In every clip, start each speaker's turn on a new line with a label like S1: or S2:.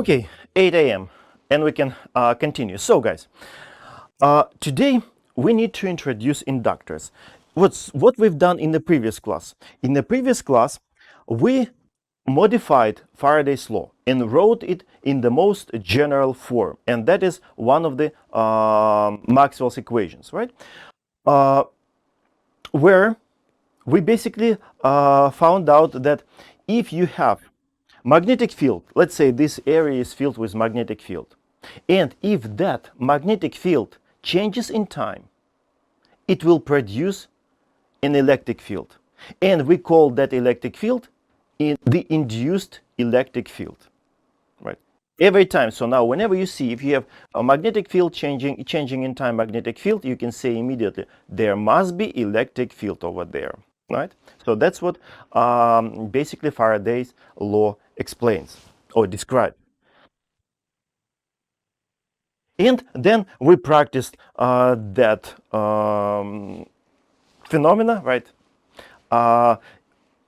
S1: Okay, 8 a.m. and we can continue. So guys, today we need to introduce inductors. What we've done in the previous class? In the previous class, we modified Faraday's law and wrote it in the most general form, and that is one of the Maxwell's equations, right? Where we basically found out that if you have magnetic field, let's say this area is filled with magnetic field, and if that magnetic field changes in time, it will produce an electric field, and we call that electric field the induced electric field, right? Every time. So now whenever you see, if you have a magnetic field changing in time, magnetic field, you can say immediately there must be electric field over there, right? So that's what basically Faraday's law explains or describes. And then we practiced that phenomena, right?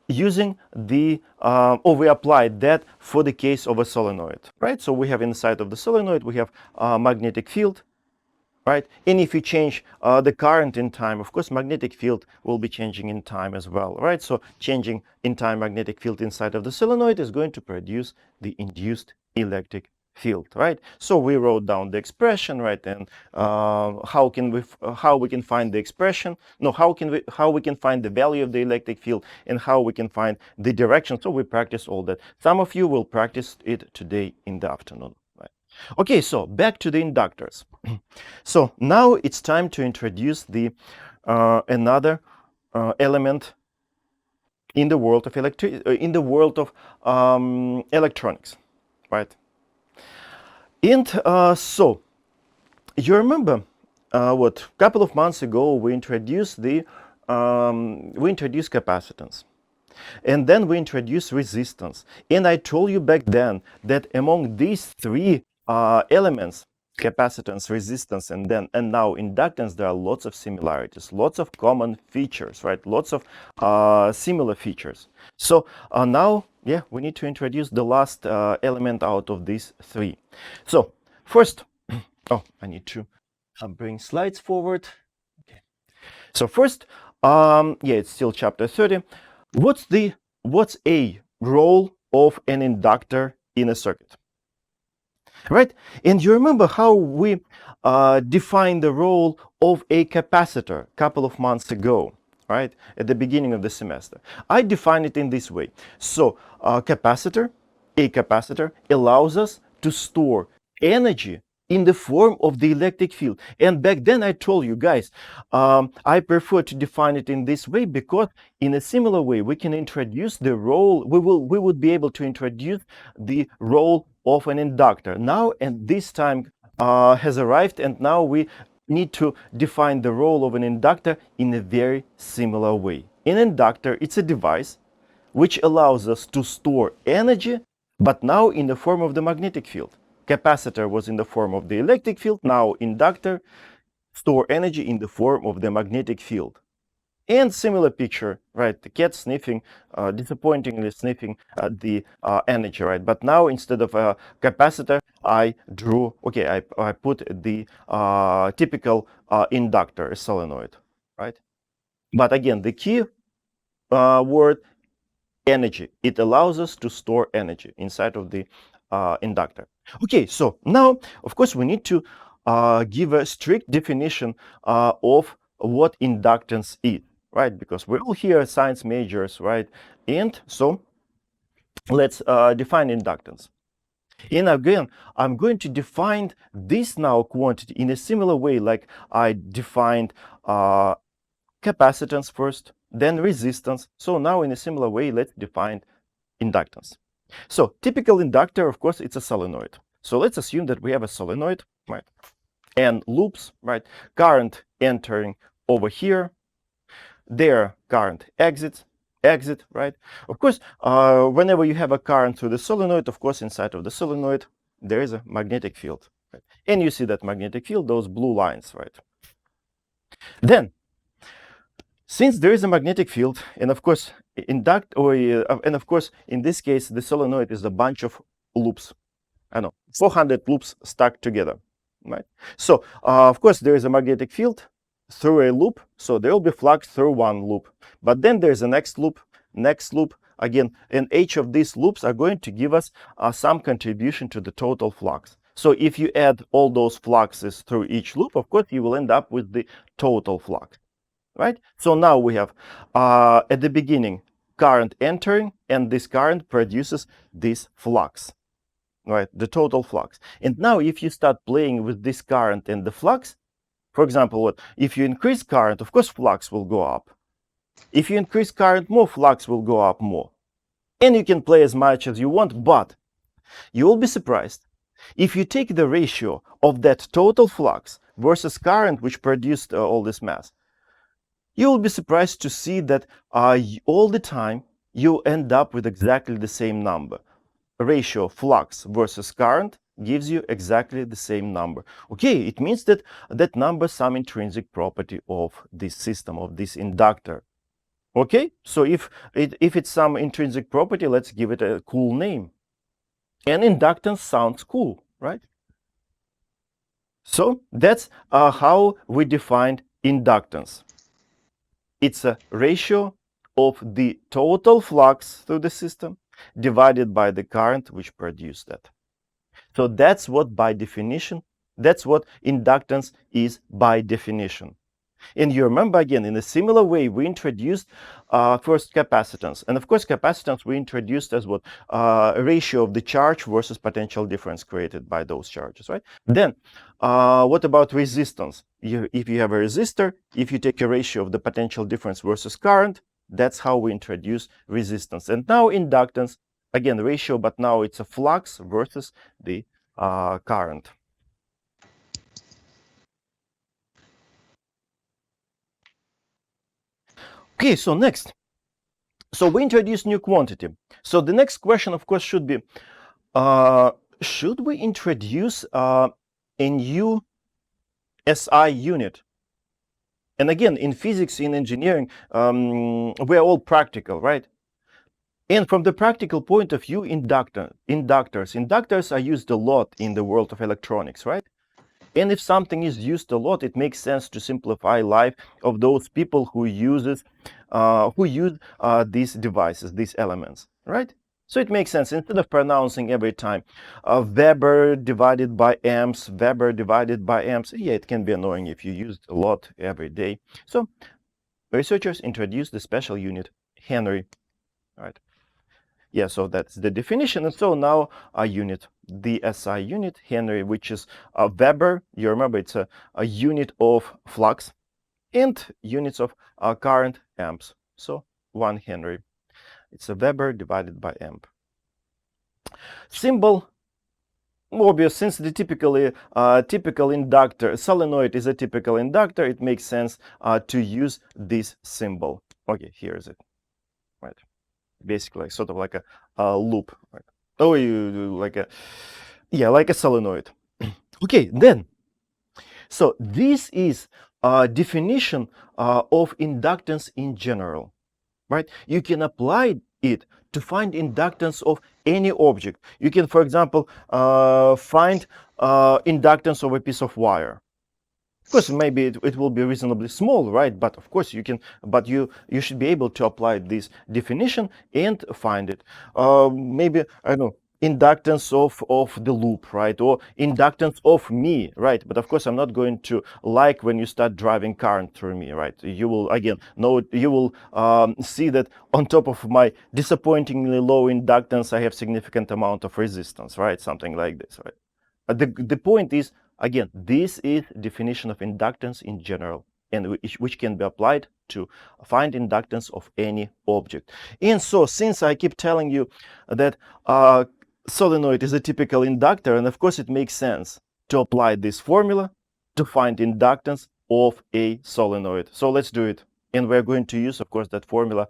S1: Using the, or we applied that for the case of a solenoid, right? So we have inside of the solenoid, we have a magnetic field, right? And if you change the current in time, of course, magnetic field will be changing in time as well, right? So changing in time magnetic field inside of the solenoid is going to produce the induced electric field, right? So we wrote down the expression, right? And how we can find the expression? No, how we can find the value of the electric field and how we can find the direction? So we practice all that. Some of you will practice it today in the afternoon. Right? Okay, so back to the inductors. So now it's time to introduce the another element in the world of electronics, right? And so you remember what a couple of months ago we introduced capacitance, and then we introduced resistance. And I told you back then that among these three elements, capacitance, resistance, and now inductance, there are lots of similarities, lots of common features, right? Lots of similar features. So now, yeah, we need to introduce the last element out of these three. So first, oh, I need to bring slides forward. Okay. So first, yeah, it's still chapter 30. What's a role of an inductor in a circuit? Right? And you remember how we defined the role of a capacitor a couple of months ago, right? At the beginning of the semester. I define it in this way. So a capacitor allows us to store energy in the form of the electric field. And back then I told you guys, I prefer to define it in this way because in a similar way we can introduce the role, we would be able to introduce the role of an inductor. Now, and this time has arrived, and now we need to define the role of an inductor in a very similar way. An inductor, it's a device which allows us to store energy, but now in the form of the magnetic field. Capacitor was in the form of the electric field, now inductor store energy in the form of the magnetic field. And similar picture, right? The cat sniffing, disappointingly sniffing the energy, right? But now instead of a capacitor, I put the typical inductor, a solenoid, right? But again, the key word, energy. It allows us to store energy inside of the inductor. Okay, so now, of course, we need to give a strict definition of what inductance is, right? Because we're all here science majors, right? And so let's define inductance. And again, I'm going to define this now quantity in a similar way like I defined capacitance first, then resistance. So now in a similar way, let's define inductance. So typical inductor, of course, it's a solenoid. So let's assume that we have a solenoid, right? And loops, right? Current entering over here. There, current exit, right? Of course, whenever you have a current through the solenoid, of course, inside of the solenoid, there is a magnetic field. Right? And you see that magnetic field, those blue lines, right? Then, since there is a magnetic field, and of course, and of course, in this case, the solenoid is a bunch of loops. I don't know, 400 loops stuck together, right? So, of course, there is a magnetic field through a loop, so there will be flux through one loop. But then there's a next loop, again, and each of these loops are going to give us some contribution to the total flux. So if you add all those fluxes through each loop, of course, you will end up with the total flux, right? So now we have, at the beginning, current entering, and this current produces this flux, right? The total flux. And now if you start playing with this current and the flux, for example, if you increase current, of course, flux will go up. If you increase current more, flux will go up more. And you can play as much as you want, but you will be surprised. If you take the ratio of that total flux versus current which produced all this mass, you will be surprised to see that all the time you end up with exactly the same number. Ratio flux versus current gives you exactly the same number. Okay, it means that that number is some intrinsic property of this system, of this inductor. Okay, so if it's some intrinsic property, let's give it a cool name. And inductance sounds cool, right? So that's how we defined inductance. It's a ratio of the total flux through the system divided by the current which produced that. So that's what by definition, that's what inductance is by definition. And you remember again, in a similar way, we introduced first capacitance. And of course, capacitance we introduced as what? A ratio of the charge versus potential difference created by those charges, right? Then, what about resistance? If you have a resistor, if you take a ratio of the potential difference versus current, that's how we introduce resistance. And now inductance, again, ratio, but now it's a flux versus the current. Okay, so next. So we introduce new quantity. So the next question, of course, should be, should we introduce a new SI unit? And again, in physics, in engineering, we're all practical, right? And from the practical point of view, inductors are used a lot in the world of electronics, right? And if something is used a lot, it makes sense to simplify life of those people who use these devices, these elements, right? So it makes sense, instead of pronouncing every time Weber divided by amps, Weber divided by amps. Yeah, it can be annoying if you use it a lot every day. So researchers introduced the special unit Henry, right? Yeah, so that's the definition. And so now a unit, the SI unit, Henry, which is a Weber. You remember it's a unit of flux and units of current, amps. So 1 Henry. It's a Weber divided by amp. Symbol, obvious, since the typical inductor, solenoid is a typical inductor, it makes sense to use this symbol. Okay, here is it, right? Basically, sort of like a loop, right? Oh, like a solenoid. Okay, then, so this is a definition of inductance in general, right? You can apply it to find inductance of any object. You can, for example, find inductance of a piece of wire. Of course, maybe it will be reasonably small, right? But of course, you should be able to apply this definition and find it. Maybe, I don't know, inductance of the loop, right? Or inductance of me, right? But of course, I'm not going to like when you start driving current through me, right? You will, again, see that on top of my disappointingly low inductance, I have significant amount of resistance, right? Something like this, right? The point is, again, this is definition of inductance in general, and which can be applied to find inductance of any object. And so, since I keep telling you that solenoid is a typical inductor, and of course it makes sense to apply this formula to find inductance of a solenoid. So let's do it. And we're going to use, of course, that formula.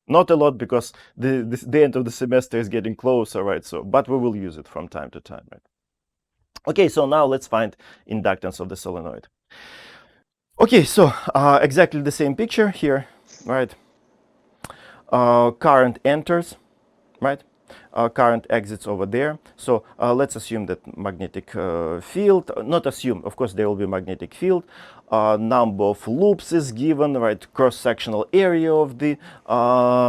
S1: Not a lot, because the end of the semester is getting closer, right? So, but we will use it from time to time, right? Okay, so now let's find inductance of the solenoid. Okay, so exactly the same picture here, right? Current enters, right? current exits over there. So let's assume that magnetic field, not assume, of course there will be magnetic field, number of loops is given, right, cross-sectional area of the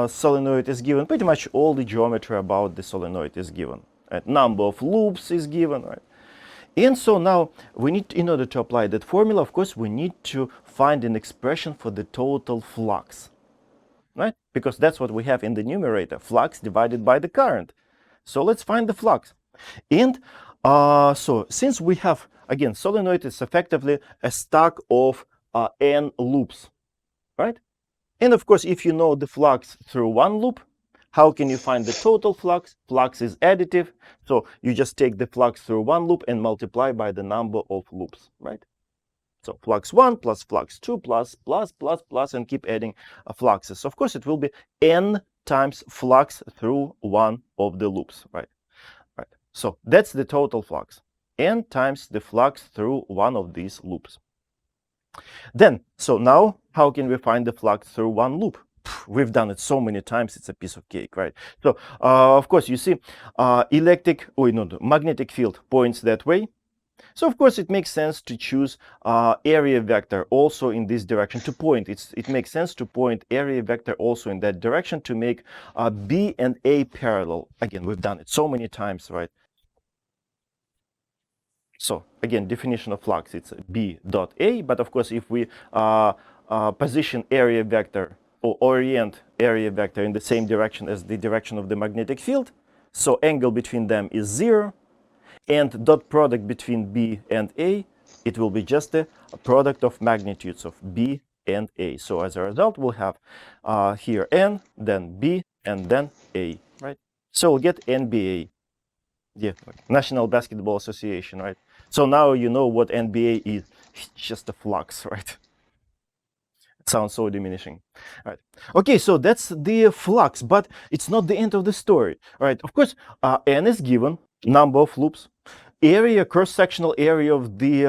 S1: solenoid is given, pretty much all the geometry about the solenoid is given, right? Number of loops is given, right? And so now we need, in order to apply that formula, of course, we need to find an expression for the total flux, right? Because that's what we have in the numerator, flux divided by the current. So let's find the flux. And so since we have, again, solenoid is effectively a stack of n loops, right? And of course, if you know the flux through one loop, how can you find the total flux? Flux is additive, so you just take the flux through one loop and multiply by the number of loops, right? So flux 1 plus flux 2 plus, and keep adding fluxes. Of course, it will be n times flux through one of the loops, right? Right. So that's the total flux, n times the flux through one of these loops. Then, so now, how can we find the flux through one loop? We've done it so many times, it's a piece of cake, right? So, of course, you see, magnetic field points that way. So, of course, it makes sense to choose area vector also in this direction to point. It makes sense to point area vector also in that direction to make B and A parallel. Again, we've done it so many times, right? So again, definition of flux, it's B dot A, but of course, if we position area vector or orient area vector in the same direction as the direction of the magnetic field, so angle between them is 0, and dot product between B and A, it will be just a product of magnitudes of B and A. So as a result, we'll have here N, then B, and then A, right? So we'll get NBA. Yeah, National Basketball Association, right? So now you know what NBA is. It's just a flux, right? It sounds so diminishing, right? Okay, so that's the flux, but it's not the end of the story, right? Of course, N is given, number of loops, area, cross-sectional area of the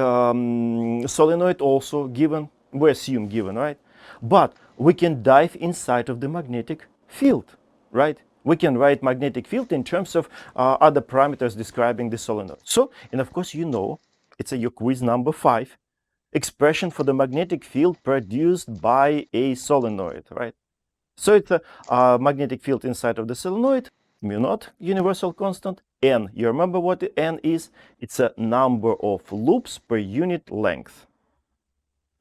S1: solenoid also given, we assume given, right? But we can dive inside of the magnetic field, right? We can write magnetic field in terms of other parameters describing the solenoid. So, and of course, you know, it's your quiz number 5, expression for the magnetic field produced by a solenoid, right? So it's a magnetic field inside of the solenoid, mu naught, universal constant, n. You remember what n is? It's a number of loops per unit length,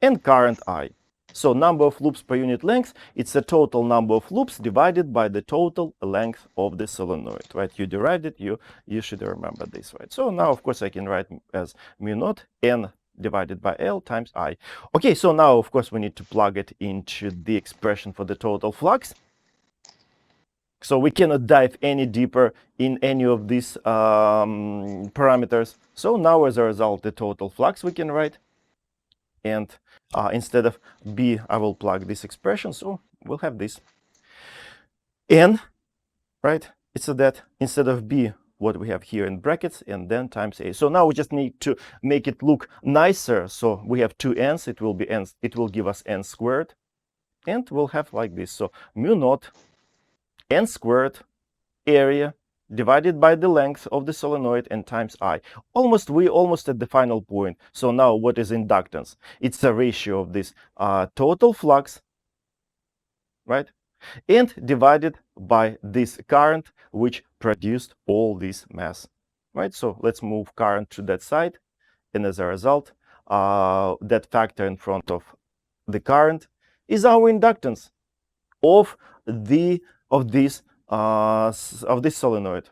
S1: and current I. So number of loops per unit length, it's the total number of loops divided by the total length of the solenoid, right? You derived it, you should remember this, right? So now, of course, I can write as mu naught n divided by L times I. Okay, so now, of course, we need to plug it into the expression for the total flux. So we cannot dive any deeper in any of these parameters. So now, as a result, the total flux we can write. And instead of B, I will plug this expression. So we'll have this. N, right? It's so that instead of B, what we have here in brackets, and then times A. So now we just need to make it look nicer. So we have two n's. It will be n. It will give us n squared. And we'll have like this. So mu naught n squared area divided by the length of the solenoid and times I. We're almost at the final point. So now what is inductance? It's a ratio of this total flux, right? And divided by this current, which produced all this mass, right? So let's move current to that side. And as a result, that factor in front of the current is our inductance of this solenoid.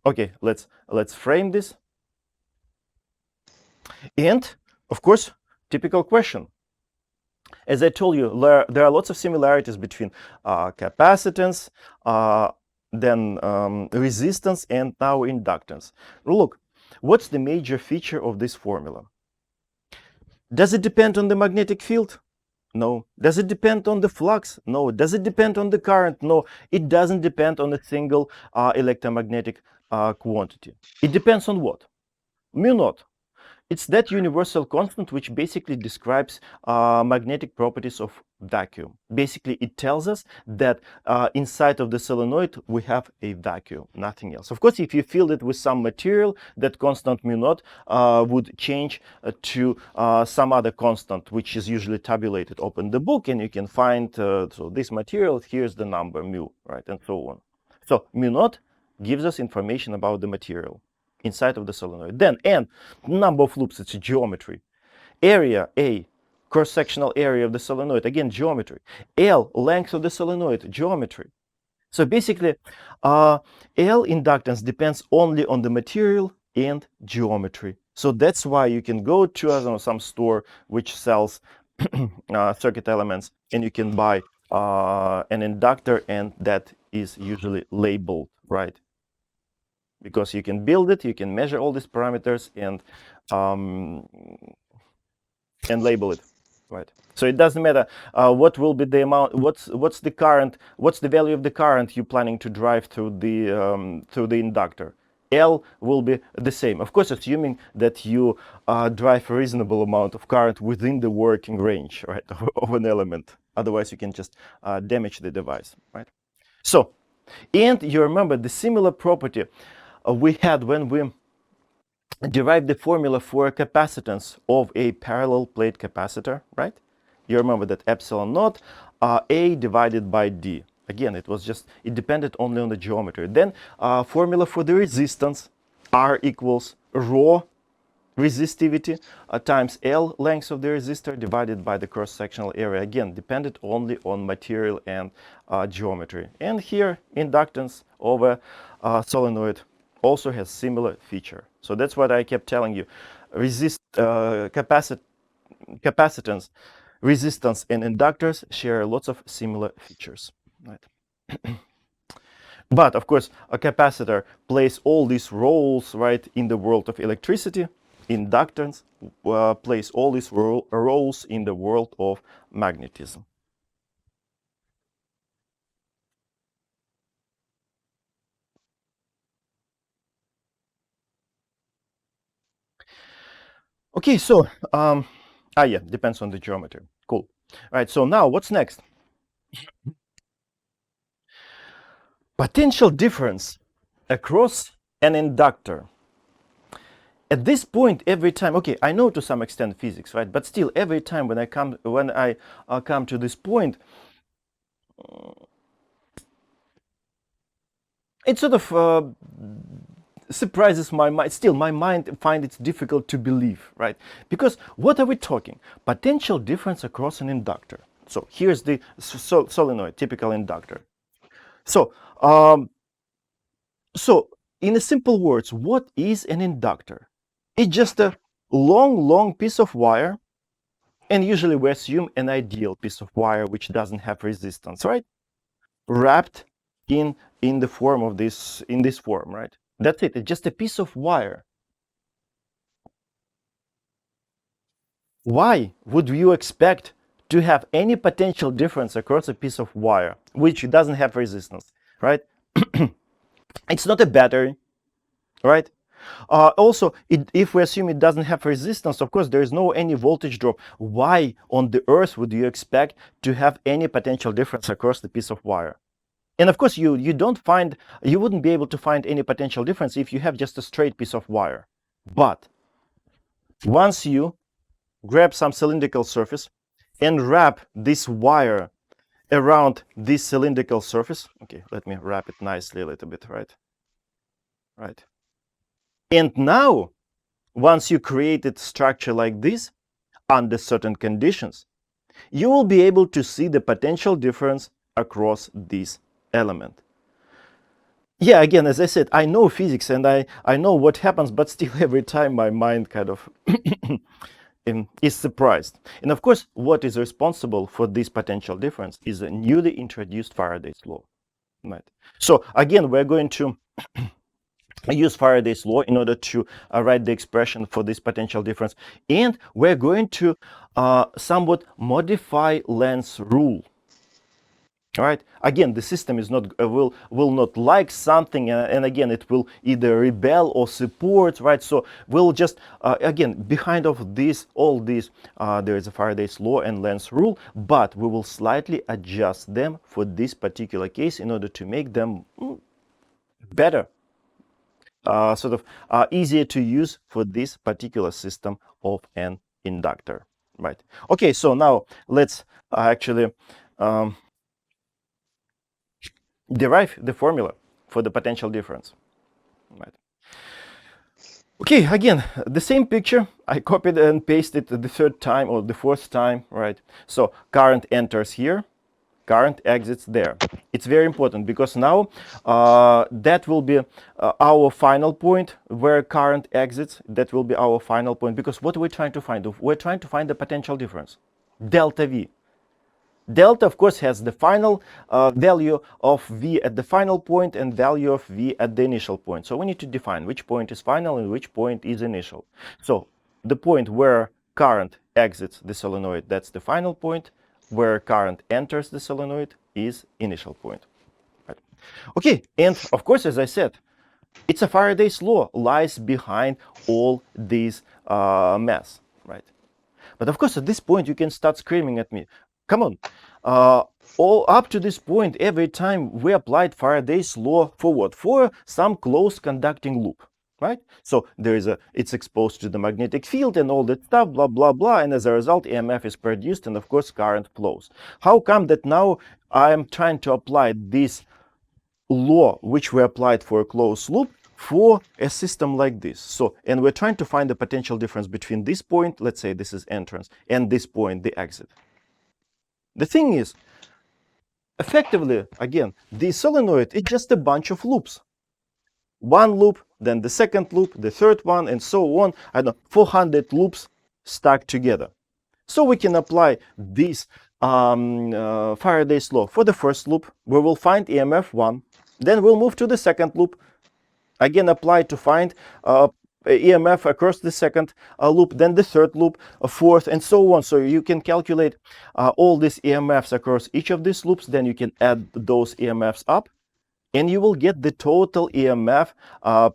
S1: Okay, let's frame this. And of course, typical question. As I told you, there are lots of similarities between capacitance, then resistance, and now inductance. Look, what's the major feature of this formula? Does it depend on the magnetic field? No. Does it depend on the flux? No. Does it depend on the current? No. It doesn't depend on a single electromagnetic quantity. It depends on what? Mu naught. It's that universal constant which basically describes magnetic properties of vacuum. Basically, it tells us that inside of the solenoid we have a vacuum, nothing else. Of course, if you fill it with some material, that constant mu naught would change to some other constant, which is usually tabulated. Open the book and you can find, so this material, here's the number mu, right, and so on. So mu naught gives us information about the material inside of the solenoid. Then n, number of loops, it's geometry. Area, A, cross-sectional area of the solenoid, again, geometry. L, length of the solenoid, geometry. So basically, L inductance depends only on the material and geometry. So that's why you can go to some store which sells circuit elements, and you can buy an inductor, and that is usually labeled, right? Because you can build it, you can measure all these parameters and label it, right? So it doesn't matter what will be the amount, what's the current, what's the value of the current you're planning to drive through the inductor. L will be the same, of course, assuming that you drive a reasonable amount of current within the working range, right, of an element. Otherwise, you can just damage the device, right? So, and you remember the similar property we had when we derived the formula for a capacitance of a parallel plate capacitor, right? You remember that epsilon naught A divided by D. Again, it depended only on the geometry. Then formula for the resistance, R equals rho resistivity times L, length of the resistor, divided by the cross-sectional area. Again, depended only on material and geometry. And here, inductance of a solenoid also has similar feature. So that's what I kept telling you. Capacitance, resistance, and inductors share lots of similar features. Right? But of course, a capacitor plays all these roles, right, in the world of electricity. Inductance plays all these roles in the world of magnetism. Okay, so yeah, depends on the geometry. Cool. All right, so now what's next? Potential difference across an inductor. At this point, every time, okay, I know to some extent physics, right? But still, every time when I come to this point, it sort of surprises my mind. Still, my mind finds it difficult to believe, right? Because what are we talking? Potential difference across an inductor. So here's the solenoid, typical inductor. So, in a simple words, what is an inductor? It's just a long piece of wire, and usually we assume an ideal piece of wire which doesn't have resistance, right? Wrapped in the form of this, in this form, right? That's it. It's just a piece of wire. Why would you expect to have any potential difference across a piece of wire which doesn't have resistance, right? It's not a battery, right? Also, if we assume it doesn't have resistance, of course, there is no any voltage drop. Why on the earth would you expect to have any potential difference across the piece of wire? And of course, you wouldn't be able to find any potential difference if you have just a straight piece of wire. But once you grab some cylindrical surface and wrap this wire around this cylindrical surface, okay, let me wrap it nicely a little bit, right? Right. And now, once you created structure like this, under certain conditions, you will be able to see the potential difference across this element. Yeah, again, as I said, I know physics and I know what happens, but still every time my mind kind of is surprised. And of course, what is responsible for this potential difference is a newly introduced Faraday's law. Right. So again, we're going to use Faraday's law in order to write the expression for this potential difference. And we're going to somewhat modify Lenz's rule. All right. Again, the system is not will not like something, and again, it will either rebel or support. Right. So we'll just again behind of this all these there is a Faraday's law and Lenz's rule, but we will slightly adjust them for this particular case in order to make them better, sort of easier to use for this particular system of an inductor. Right. Okay. So now let's actually. Um, derive the formula for the potential difference. Right. Okay, again, the same picture. I copied and pasted the third time or the fourth time, right? So current enters here, current exits there. It's very important because now that will be our final point where current exits. That will be our final point because what we're trying to find? We're trying to find the potential difference, delta V. Delta, of course, has the final value of V at the final point and value of V at the initial point. So we need to define which point is final and which point is initial. So the point where current exits the solenoid, that's the final point. Where current enters the solenoid is initial point. Right. Okay, and of course, as I said, it's a Faraday's law lies behind all these mess, right? But of course, at this point, you can start screaming at me. Come on. All up to this point, every time we applied Faraday's law for what? For some closed conducting loop, right? So there is it's exposed to the magnetic field and all that stuff, blah, blah, blah. And as a result, EMF is produced and of course, current flows. How come that now I'm trying to apply this law, which we applied for a closed loop, for a system like this? So, and we're trying to find the potential difference between this point, let's say this is entrance, and this point, the exit. The thing is, effectively, again, the solenoid is just a bunch of loops. One loop, then the second loop, the third one, and so on. I don't know, 400 loops stuck together. So we can apply this Faraday's law for the first loop. We will find EMF 1. Then we'll move to the second loop. Again, apply to find EMF across the second loop, then the third loop, a fourth, and so on. So you can calculate all these EMFs across each of these loops. Then you can add those EMFs up, and you will get the total EMF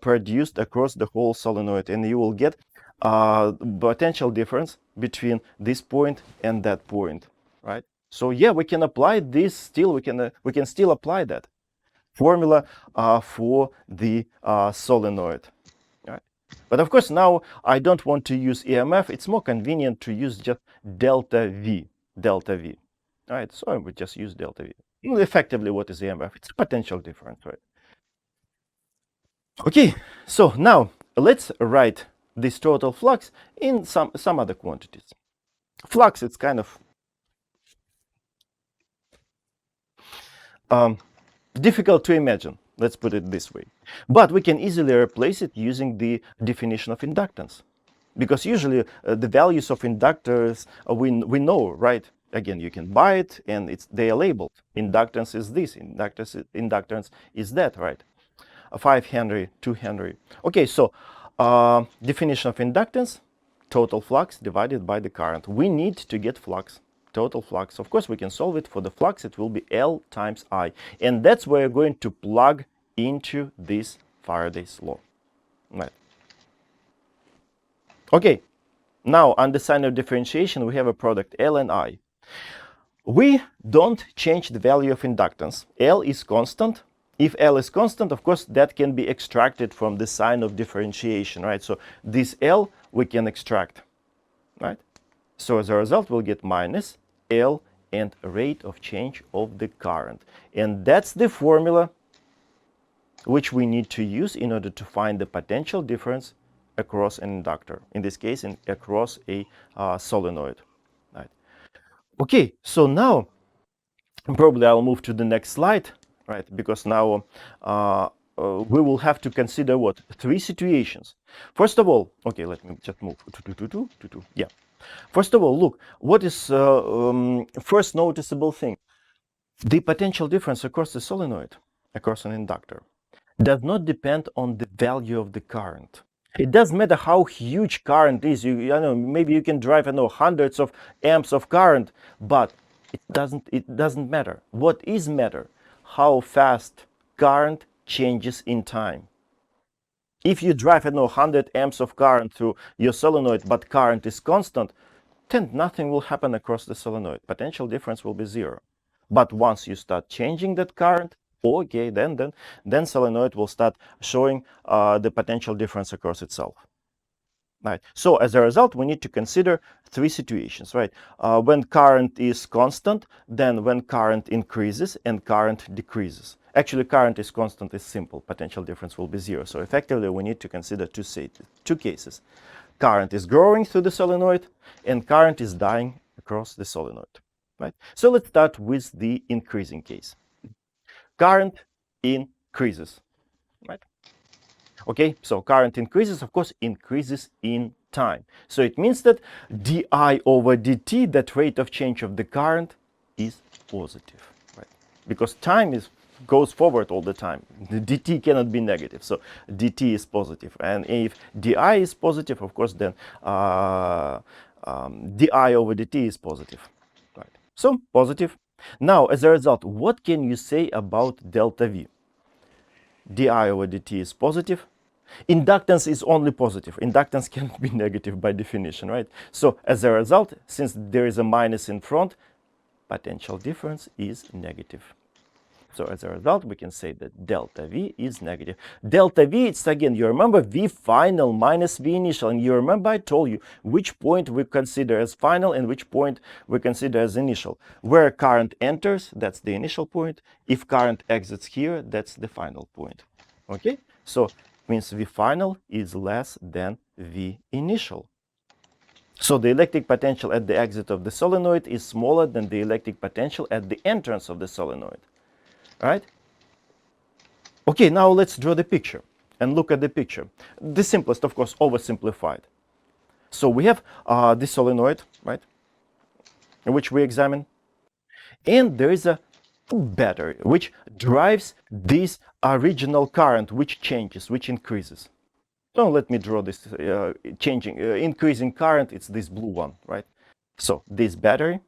S1: produced across the whole solenoid, and you will get potential difference between this point and that point, right? So yeah, we can apply this still. We can still apply that formula for the solenoid. Right? But of course, now I don't want to use EMF. It's more convenient to use just delta V. Delta V. All right, so I would just use delta V. Effectively, what is EMF? It's a potential difference, right? Okay, so now let's write this total flux in some other quantities. Flux, it's kind of difficult to imagine, let's put it this way. But we can easily replace it using the definition of inductance. Because usually the values of inductors we know, right? Again, you can buy it and they are labeled. Inductance is this, inductance is that, right? 5 Henry, 2 Henry. Okay, so definition of inductance, total flux divided by the current. We need to get flux. Total flux. Of course, we can solve it for the flux. It will be L times I. And that's where you're going to plug into this Faraday's law. Right. Okay. Now, on the sign of differentiation, we have a product L and I. We don't change the value of inductance. L is constant. If L is constant, of course, that can be extracted from the sign of differentiation, right? So this L we can extract, right? So as a result, we'll get minus L and rate of change of the current. And that's the formula which we need to use in order to find the potential difference across an inductor. In this case, across a solenoid. Right. Okay, so now probably I'll move to the next slide, right? Because now we will have to consider what? 3 situations. First of all, okay, let me just move. Yeah. First of all, look, what is first noticeable thing? The potential difference across the solenoid, across an inductor, does not depend on the value of the current. It doesn't matter how huge current is. I know maybe you can drive, I know, hundreds of amps of current, but It doesn't matter. What is matter? How fast current changes in time. If you drive, 100 amps of current through your solenoid, but current is constant, then nothing will happen across the solenoid. Potential difference will be zero. But once you start changing that current, okay, then solenoid will start showing the potential difference across itself. Right. So as a result, we need to consider three situations, right? When current is constant, then when current increases and current decreases. Actually, current is constant is simple. Potential difference will be zero. So effectively, we need to consider two cases. Current is growing through the solenoid, and current is dying across the solenoid, right? So let's start with the increasing case. Current increases, right? Okay, so current increases, of course, increases in time. So it means that di over dt, that rate of change of the current, is positive, right? Because time goes forward all the time. The dt cannot be negative, so dt is positive. And if di is positive, of course, then di over dt is positive, right? So positive. Now, as a result, what can you say about delta v? Di over dt is positive. Inductance is only positive. Inductance cannot be negative by definition, right? So as a result, since there is a minus in front, potential difference is negative. So as a result, we can say that delta V is negative. Delta V, it's again, you remember V final minus V initial. And you remember I told you which point we consider as final and which point we consider as initial. Where current enters, that's the initial point. If current exits here, that's the final point. Okay? So means V final is less than V initial. So the electric potential at the exit of the solenoid is smaller than the electric potential at the entrance of the solenoid. Right? Okay, now let's draw the picture and look at the picture. The simplest, of course, oversimplified. So we have the solenoid, right, which we examine, and there is a battery which drives this original current, which changes, which increases. So let me draw this increasing current. It's this blue one, right? So this battery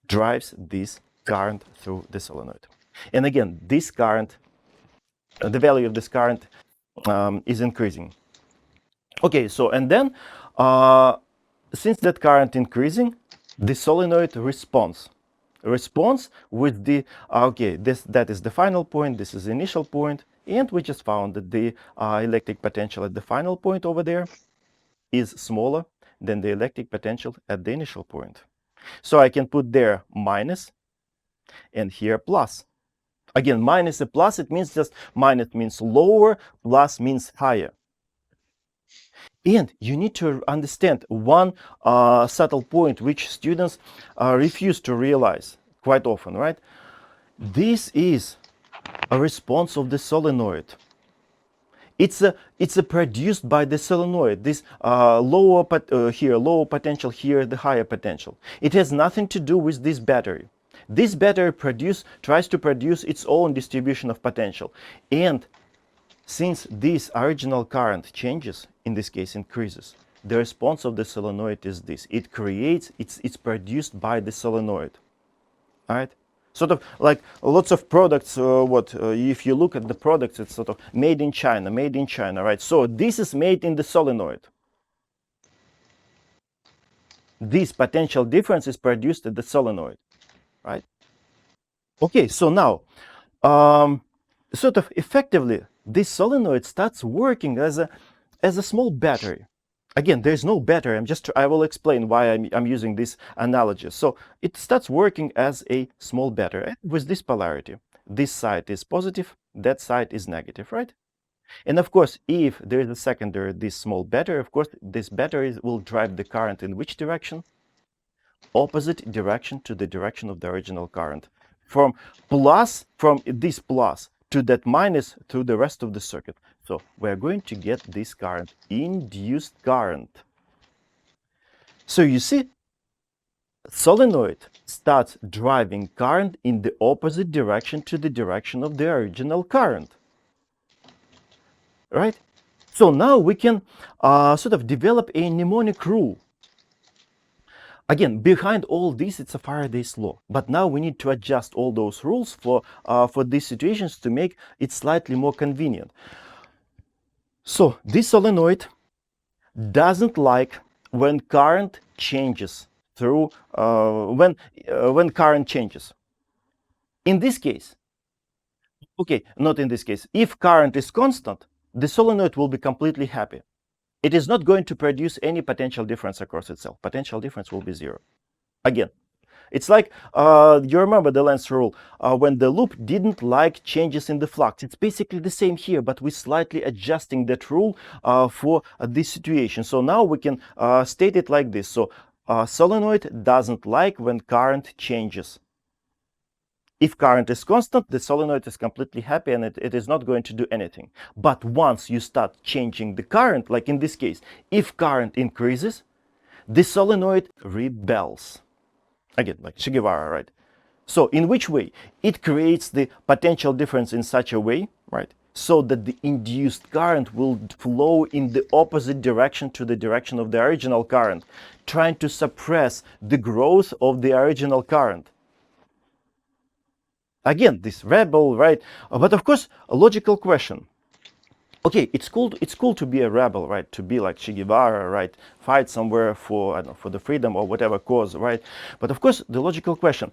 S1: drives this current through the solenoid. And again, this current, the value of this current is increasing. Okay, so and then since that current increasing, the solenoid responds with the okay, that is the final point, this is the initial point, and we just found that the electric potential at the final point over there is smaller than the electric potential at the initial point. So I can put there minus and here plus. Again, minus a plus, it means just minus means lower, plus means higher. And you need to understand one subtle point which students refuse to realize quite often, right? This is a response of the solenoid. It's a produced by the solenoid. This lower potential, here the higher potential. It has nothing to do with this battery. This battery tries to produce its own distribution of potential. And since this original current changes, in this case increases, the response of the solenoid is this. It's produced by the solenoid. All right? Sort of like lots of products, if you look at the products, it's sort of made in China, right? So this is made in the solenoid. This potential difference is produced at the solenoid, right? Okay, so now, sort of effectively, this solenoid starts working as a small battery. Again, there's no battery. I will explain why I'm using this analogy. So it starts working as a small battery with this polarity. This side is positive, that side is negative, right? And of course, if there is a secondary, this small battery, of course, this battery will drive the current in which direction? Opposite direction to the direction of the original current. From this plus to that minus to the rest of the circuit. So we're going to get this current, induced current. So you see, solenoid starts driving current in the opposite direction to the direction of the original current. Right? So now we can sort of develop a mnemonic rule. Again, behind all this, it's a Faraday's law. But now we need to adjust all those rules for these situations to make it slightly more convenient. So this solenoid doesn't like when current changes through when current changes. In this case, okay, not in this case. If current is constant, the solenoid will be completely happy. It is not going to produce any potential difference across itself. Potential difference will be zero. Again, it's like, you remember the Lenz's rule, when the loop didn't like changes in the flux. It's basically the same here, but we're slightly adjusting that rule for this situation. So now we can state it like this. So solenoid doesn't like when current changes. If current is constant, the solenoid is completely happy and it is not going to do anything. But once you start changing the current, like in this case, if current increases, the solenoid rebels. Again, like Che Guevara, right? So in which way? It creates the potential difference in such a way, right, so that the induced current will flow in the opposite direction to the direction of the original current, trying to suppress the growth of the original current. Again, this rebel, right? But of course, a logical question. Okay, it's cool to be a rebel, right? To be like Che Guevara, right? Fight somewhere for, I don't know, for the freedom or whatever cause, right? But of course, the logical question: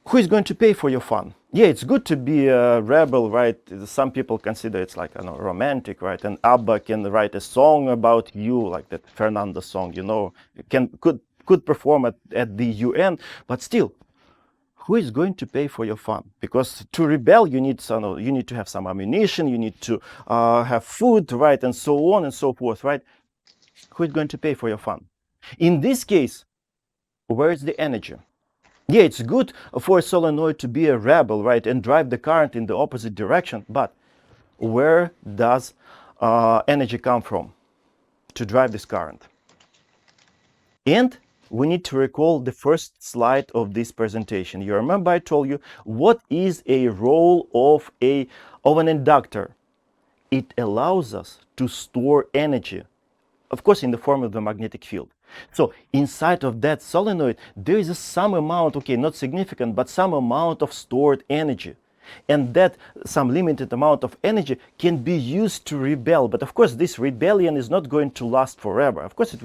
S1: who is going to pay for your fun? Yeah, it's good to be a rebel, right? Some people consider it's like, I don't know, romantic, right? And ABBA can write a song about you, like that Fernando song, you know, could perform at the UN, but still, who is going to pay for your fun? Because to rebel, you need to have some ammunition, you need to have food, right, and so on and so forth, right? Who is going to pay for your fun? In this case, where is the energy? Yeah, it's good for a solenoid to be a rebel, right, and drive the current in the opposite direction, but where does energy come from to drive this current? And we need to recall the first slide of this presentation. You remember I told you what is a role of an inductor? It allows us to store energy, of course, in the form of the magnetic field. So inside of that solenoid, there is some amount, okay, not significant, but some amount of stored energy. And that some limited amount of energy can be used to rebel. But of course, this rebellion is not going to last forever. Of course, it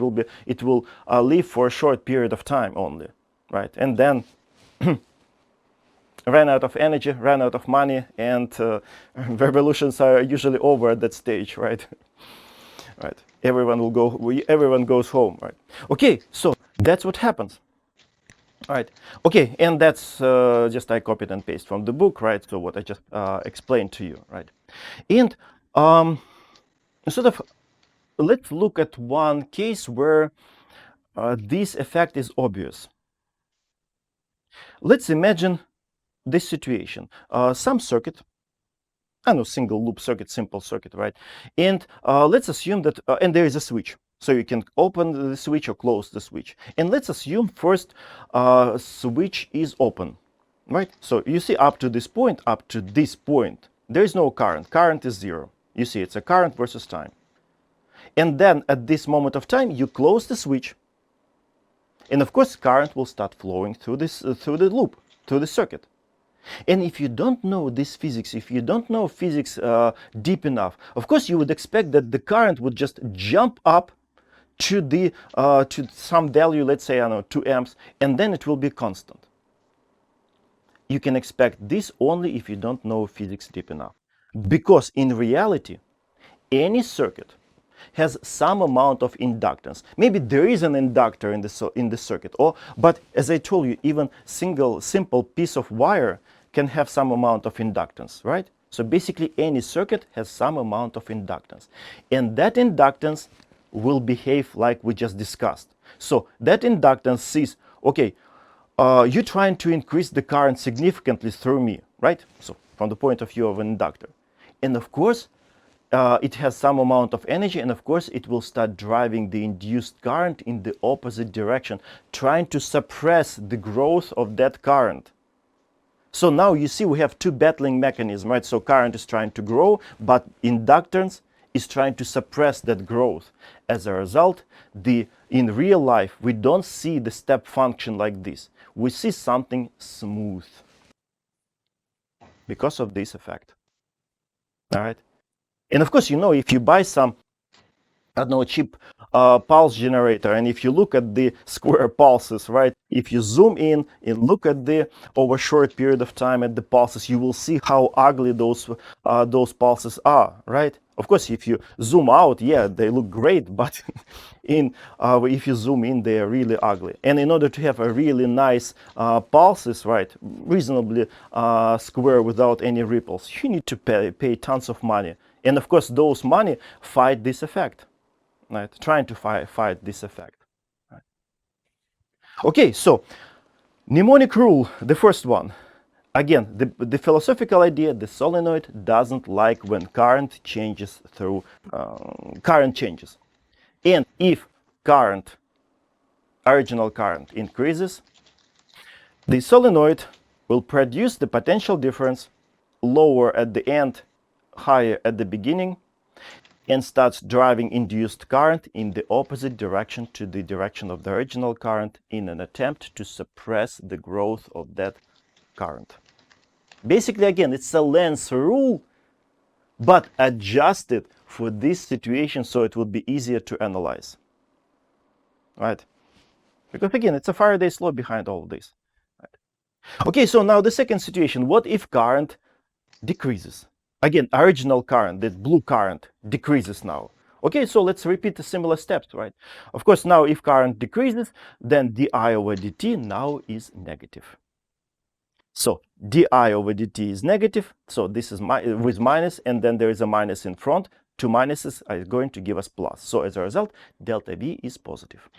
S1: will live for a short period of time only, right? And then ran out of energy, ran out of money, and revolutions are usually over at that stage, right? Right. Everyone goes home, right? Okay, so that's what happens. All right. Okay, and that's just I copied and paste from the book, right? So what I just explained to you, right? And sort of, let's look at one case where this effect is obvious. Let's imagine this situation. Some circuit, I know, single loop circuit, simple circuit, right? And let's assume that, and there is a switch. So you can open the switch or close the switch. And let's assume first switch is open, right? So you see up to this point, there is no current. Current is zero. You see it's a current versus time. And then at this moment of time, you close the switch. And of course, current will start flowing through through the loop, through the circuit. And if you don't know this physics, if you don't know physics deep enough, of course you would expect that the current would just jump up to to some value, let's say, I don't know, 2 amps, and then it will be constant. You can expect this only if you don't know physics deep enough. Because in reality, any circuit has some amount of inductance. Maybe there is an inductor in the circuit, but as I told you, even simple piece of wire can have some amount of inductance, right? So basically any circuit has some amount of inductance. And that inductance will behave like we just discussed. So that inductance says, okay, you're trying to increase the current significantly through me, right? So from the point of view of an inductor. And of course, it has some amount of energy, and of course it will start driving the induced current in the opposite direction, trying to suppress the growth of that current. So now you see we have two battling mechanisms, right? So current is trying to grow, but inductance is trying to suppress that growth. As a result, in real life, we don't see the step function like this. We see something smooth because of this effect. All right. And of course, if you buy some, I don't know, cheap pulse generator, and if you look at the square pulses, right, if you zoom in and look at the over a short period of time at the pulses, you will see how ugly those pulses are, right? Of course, if you zoom out, yeah, they look great, but if you zoom in, they are really ugly. And in order to have a really nice pulses, right, reasonably square without any ripples, you need to pay tons of money. And of course, those money fight this effect. Right, trying to fight this effect. Right. Okay, so mnemonic rule, the first one. Again, the philosophical idea: the solenoid doesn't like when current changes through current changes, and if original current increases, the solenoid will produce the potential difference, lower at the end, higher at the beginning, and starts driving induced current in the opposite direction to the direction of the original current in an attempt to suppress the growth of that current. Basically, again, it's a Lenz's rule, but adjusted for this situation so it would be easier to analyze. Right? Because again, it's a Faraday's law behind all of this. Right? Okay, so now the second situation. What if current decreases? Again, original current, that blue current, decreases now. Okay, so let's repeat the similar steps, right? Of course, now if current decreases, then di over dt now is negative. So di over dt is negative, so this is with minus, and then there is a minus in front. Two minuses are going to give us plus. So as a result, delta V is positive.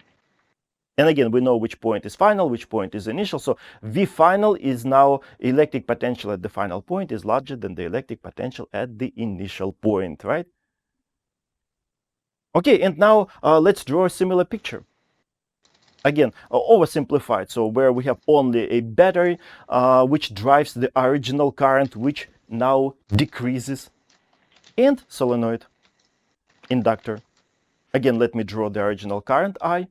S1: And again, we know which point is final, which point is initial. So V final is now electric potential at the final point is larger than the electric potential at the initial point, right? Okay, and now let's draw a similar picture. Again, oversimplified. So where we have only a battery which drives the original current, which now decreases, and solenoid, inductor. Again, let me draw the original current I.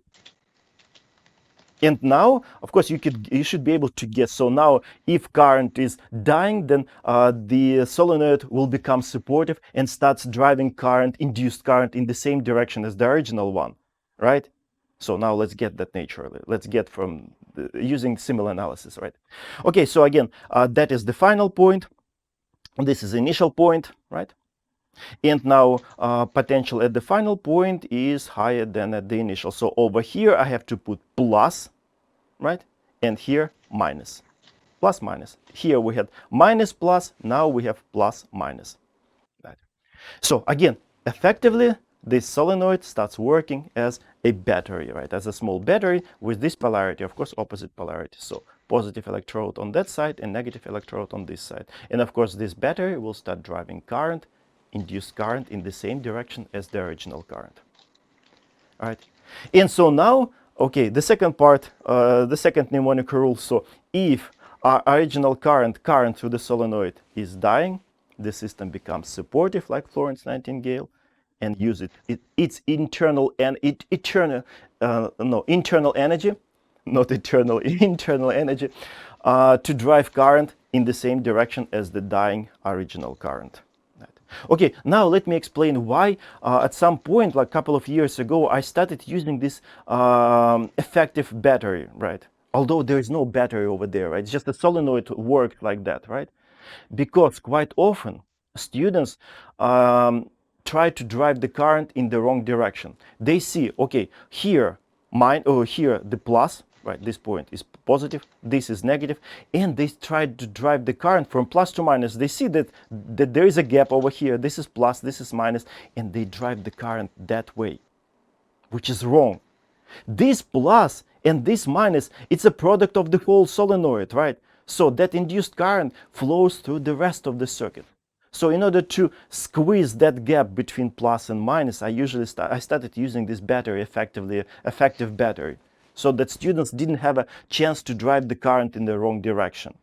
S1: And now, of course, you should be able to guess. So now, if current is dying, then the solenoid will become supportive and starts driving current, induced current, in the same direction as the original one, right? So now let's get that naturally. Let's get from using similar analysis, right? Okay, so again, that is the final point. This is the initial point, right? And now potential at the final point is higher than at the initial. So over here, I have to put plus, right? And here, minus. Plus, minus. Here we had minus, plus. Now we have plus, minus. Right. So again, effectively, this solenoid starts working as a battery, right? As a small battery with this polarity, of course, opposite polarity. So positive electrode on that side and negative electrode on this side. And of course, this battery will start driving current, induced current, in the same direction as the original current. All right. And so now, okay, the second part, the second mnemonic rule. So if our original current through the solenoid is dying, the system becomes supportive, like Florence Nightingale, and use its internal energy, not eternal, internal energy, to drive current in the same direction as the dying original current. Okay, now let me explain why at some point, like a couple of years ago, I started using this effective battery, right? Although there is no battery over there, right? It's just a solenoid worked like that, right? Because quite often students try to drive the current in the wrong direction. They see, okay, here here the plus, right? This point is positive, this is negative, and they try to drive the current from plus to minus. They see that there is a gap over here. This is plus, this is minus, and they drive the current that way, which is wrong. This plus and this minus, it's a product of the whole solenoid, right? So that induced current flows through the rest of the circuit. So in order to squeeze that gap between plus and minus, I started using this battery, effective battery, so that students didn't have a chance to drive the current in the wrong direction.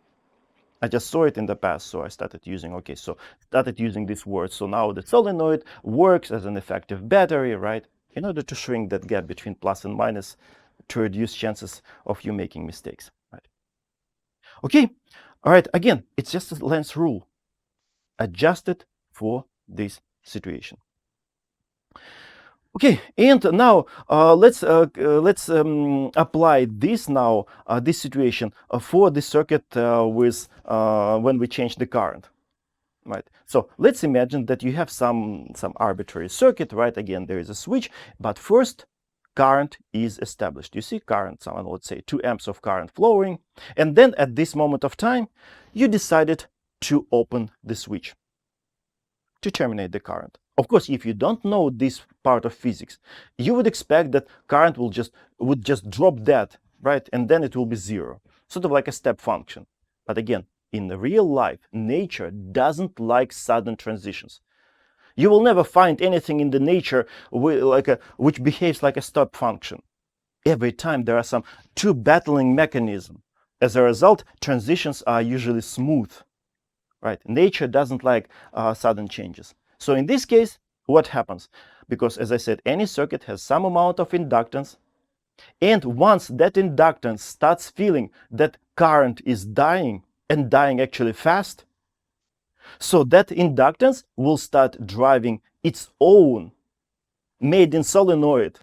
S1: I just saw it in the past, so I started using, this word. So now the solenoid works as an effective battery, right? In order to shrink that gap between plus and minus to reduce chances of you making mistakes, right? Okay, all right, again, it's just a Lenz's rule, adjusted for this situation. Okay, and now let's apply this now this situation for the circuit with when we change the current, right? So let's imagine that you have some arbitrary circuit, right? Again, there is a switch, but first current is established. You see current, let's say 2 amps of current flowing, and then at this moment of time, you decided to open the switch to terminate the current. Of course, if you don't know this part of physics, you would expect that current would just drop dead, right? And then it will be zero, sort of like a step function. But again, in real life, nature doesn't like sudden transitions. You will never find anything in the nature which behaves like a step function. Every time there are some two battling mechanisms. As a result, transitions are usually smooth. Right? Nature doesn't like sudden changes. So in this case, what happens? Because as I said, any circuit has some amount of inductance. And once that inductance starts feeling that current is dying, and dying actually fast, so that inductance will start driving its own made in solenoid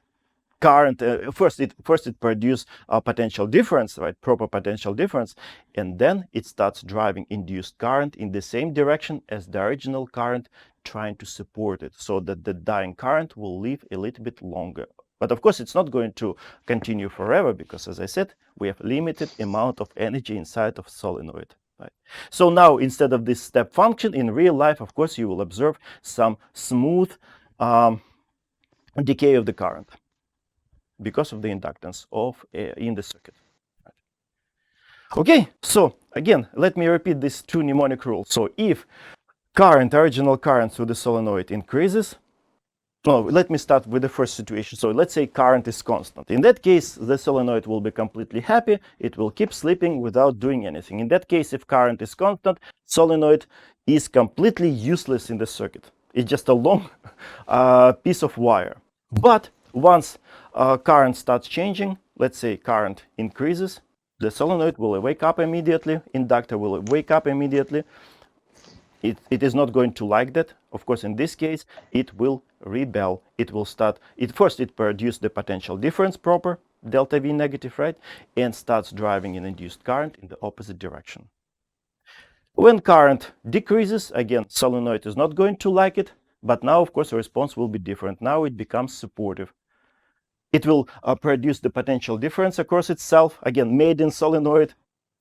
S1: current. First it produces a potential difference, right? Proper potential difference, and then it starts driving induced current in the same direction as the original current, trying to support it, so that the dying current will live a little bit longer. But of course, it's not going to continue forever because, as I said, we have limited amount of energy inside of solenoid. Right. So now, instead of this step function in real life, of course, you will observe some smooth decay of the current because of the inductance of in the circuit. Okay, so again, let me repeat these two mnemonic rules. So if original current through the solenoid increases, let me start with the first situation. So let's say current is constant. In that case, the solenoid will be completely happy. It will keep sleeping without doing anything. In that case, if current is constant, solenoid is completely useless in the circuit. It's just a long piece of wire. But once current starts changing, let's say current increases, the solenoid will wake up immediately, inductor will wake up immediately. It is not going to like that. Of course, in this case, it will rebel. It will start, first it produces the potential difference proper, delta V negative, right? And starts driving an induced current in the opposite direction. When current decreases, again, solenoid is not going to like it, but now, of course, the response will be different. Now it becomes supportive. It will produce the potential difference across itself, again, made in solenoid,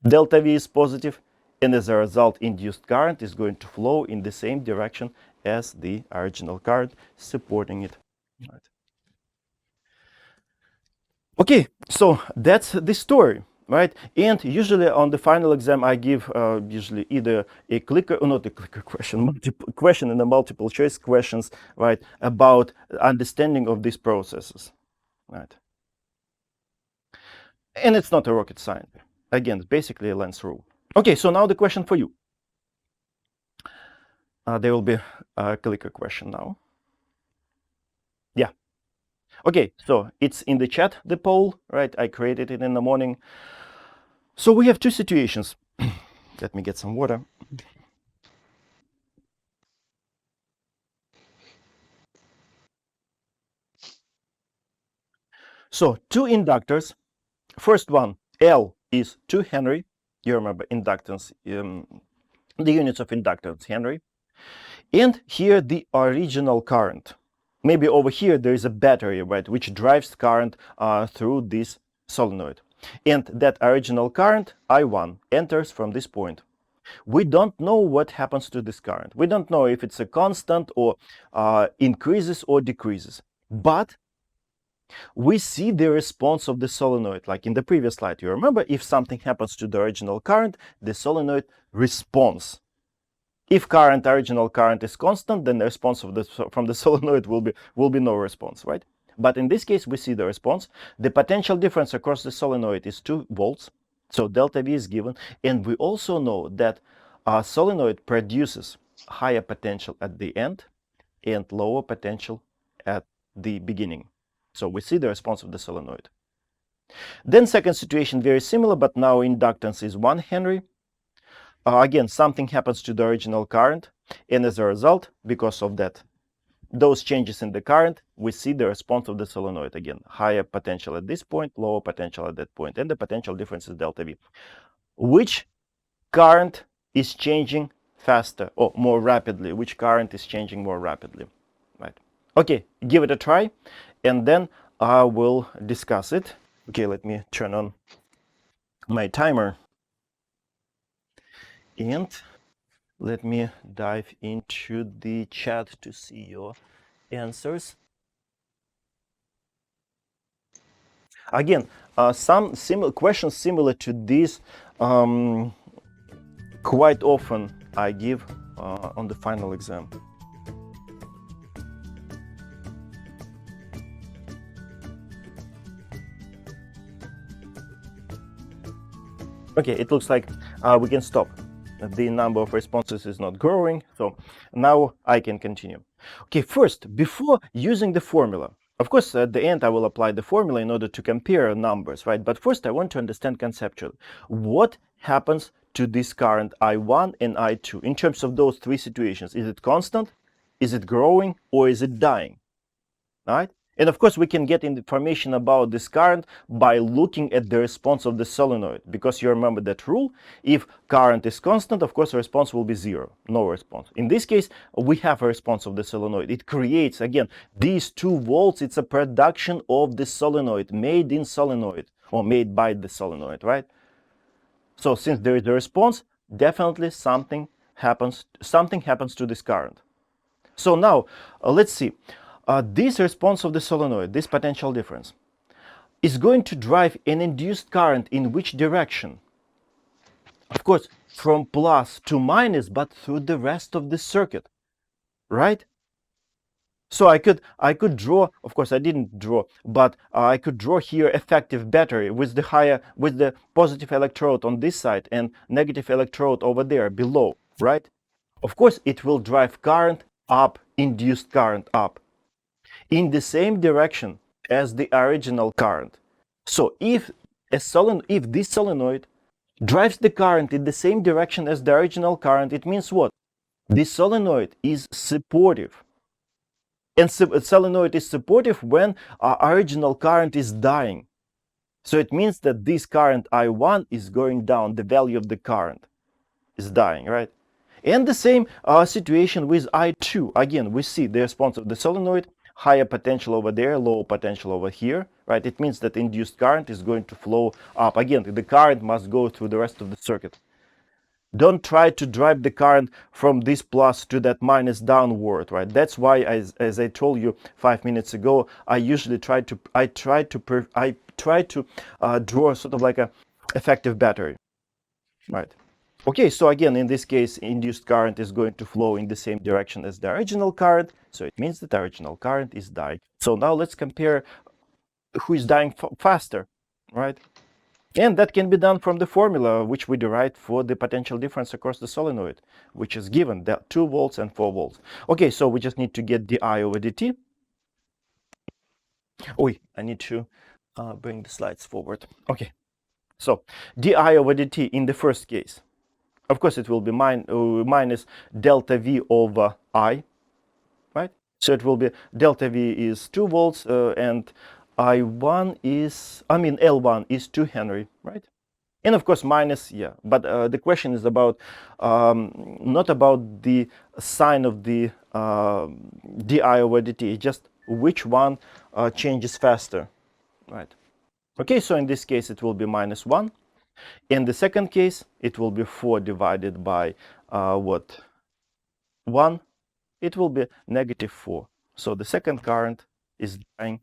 S1: delta V is positive, and as a result, induced current is going to flow in the same direction as the original current, supporting it. Right. Okay, so that's the story, right? And usually on the final exam, I give usually either a clicker, or not a clicker question, multiple question and a multiple choice questions, right, about understanding of these processes, right? And it's not a rocket science. Again, it's basically a Lenz's rule. Okay, so now the question for you. There will be a clicker question now. Yeah. Okay, so it's in the chat, the poll, right? I created it in the morning. So we have two situations. Let me get some water. So two inductors. First one, L is 2 Henry. You remember inductance, the units of inductance, Henry. And here the original current. Maybe over here there is a battery, right, which drives current through this solenoid. And that original current, I1, enters from this point. We don't know what happens to this current. We don't know if it's a constant or increases or decreases. But we see the response of the solenoid, like in the previous slide. You remember, if something happens to the original current, the solenoid responds. If original current is constant, then the response from the solenoid will be no response, right? But in this case, we see the response. The potential difference across the solenoid is 2 volts. So delta V is given, and we also know that a solenoid produces higher potential at the end and lower potential at the beginning. So we see the response of the solenoid. Then second situation, very similar, but now inductance is 1 Henry. Again, something happens to the original current, and as a result, because of that, those changes in the current, we see the response of the solenoid again. Higher potential at this point, lower potential at that point, and the potential difference is delta V. Which current is changing faster or more rapidly? Which current is changing more rapidly? Right. Okay, give it a try, and then I will discuss it. Okay, let me turn on my timer, and let me dive into the chat to see your answers. Again, some questions similar to this quite often I give on the final exam. Okay, it looks like we can stop. The number of responses is not growing, so now I can continue. Okay, first, before using the formula, of course, at the end I will apply the formula in order to compare numbers, right? But first I want to understand conceptually what happens to this current I1 and I2 in terms of those three situations. Is it constant, is it growing, or is it dying? All right? And of course, we can get information about this current by looking at the response of the solenoid, because you remember that rule. If current is constant, of course, the response will be zero, no response. In this case, we have a response of the solenoid. It creates, again, these 2 volts. It's a production of the solenoid, made in solenoid, or made by the solenoid, right? So since there is a response, definitely something happens to this current. So now, let's see. This response of the solenoid, this potential difference, is going to drive an induced current in which direction? Of course, from plus to minus, but through the rest of the circuit, right? So I could draw, of course I didn't draw, but I could draw here effective battery with the positive electrode on this side and negative electrode over there below, right? Of course it will drive current up, induced current up, in the same direction as the original current. So if this solenoid drives the current in the same direction as the original current, it means what? This solenoid is supportive. And solenoid is supportive when original current is dying. So it means that this current I1 is going down, the value of the current is dying, right? And the same situation with I2. Again, we see the response of the solenoid, higher potential over there, lower potential over here, right? It means that induced current is going to flow up. Again, the current must go through the rest of the circuit. Don't try to drive the current from this plus to that minus downward, right? That's why, as I told you 5 minutes ago, I usually try to draw sort of like a effective battery, right? Okay, so again, in this case, induced current is going to flow in the same direction as the original current, so it means that the original current is dying. So now let's compare who is dying faster, right? And that can be done from the formula which we derived for the potential difference across the solenoid, which is given, that 2 volts and 4 volts. Okay, so we just need to get di over dt. Oh, I need to bring the slides forward. Okay, so di over dt in the first case, of course, it will be minus delta V over I, right? So it will be delta V is 2 volts and L1 is 2 Henry, right? And of course, minus, yeah. But the question is about, not about the sign of the di over dt, just which one changes faster, right? Okay, so in this case, it will be minus 1. In the second case, it will be 4 divided by 1. It will be negative 4. So the second current is dying.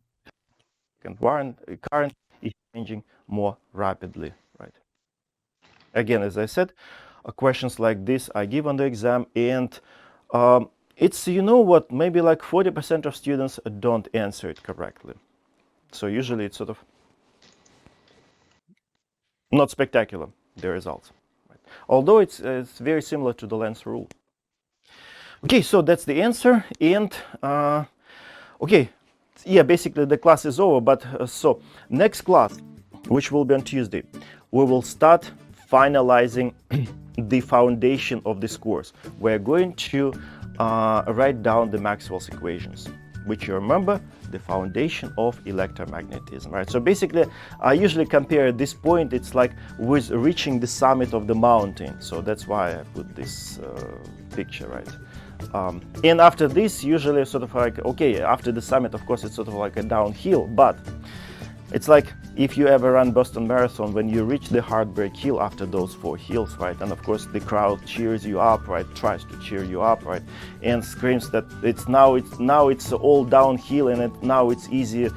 S1: Second current is changing more rapidly, right? Again, as I said, questions like this I give on the exam, and it's, you know what, maybe like 40% of students don't answer it correctly. So usually it's sort of Not spectacular, the results. Right? Although it's very similar to the lens rule. Okay, so that's the answer. And okay, yeah, basically the class is over. But so next class, which will be on Tuesday, we will start finalizing the foundation of this course. We're going to write down the Maxwell's equations, which you remember, the foundation of electromagnetism, right? So basically, I usually compare at this point, it's like with reaching the summit of the mountain. So that's why I put this picture, right? And after this, usually sort of like, okay, after the summit, of course, it's sort of like a downhill, but it's like if you ever run Boston Marathon, when you reach the heartbreak hill after those 4 hills, right? And of course the crowd cheers you up, right? Tries to cheer you up, right? And screams that it's all downhill and now it's easy.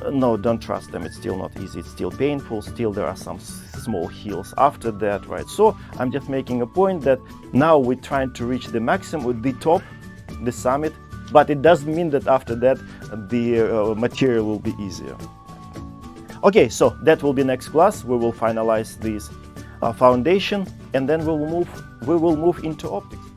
S1: No, don't trust them. It's still not easy. It's still painful. Still there are some small hills after that, right? So I'm just making a point that now we're trying to reach the maximum, the top, the summit, but it doesn't mean that after that the material will be easier. Okay, so that will be next class. We will finalize this foundation, and then we will move into optics.